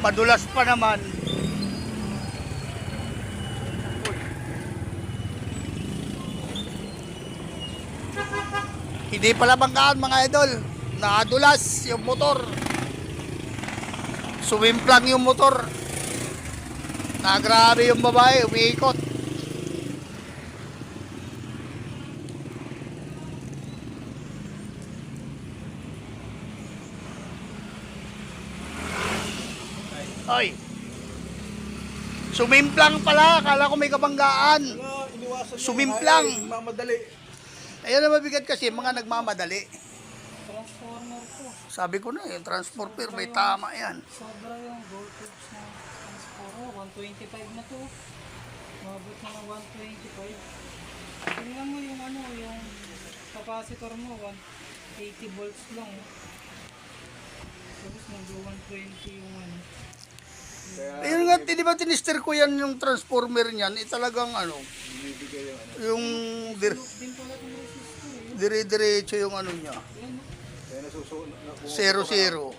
Madulas pa naman. Hindi pala banggaan mga idol. Nadulas yung motor. Sumimplang yung motor. Nagrabe yung babae, umiikot. Ay. Sumimplang pala, akala ko may kabanggaan. Sumimplang. Mamadali. Ayun na mabigat kasi, mga nagmamadali. Transformer ko. Sabi ko na, yung transformer, may tama yan. Sobra yung voltage ng transformer. 125 na to. Mabot na ng 125. Tingnan mo yung ano, yung capacitor mo, 180 volts lang. Tapos nag-120 yung ano. Ayun nga, di ba tinister ko yan yung transformer niyan, talagang ano, yung Din pala itong resistor. dire-diretso yung ano niya. Yan, no? Kaya nasusunod na 0-0.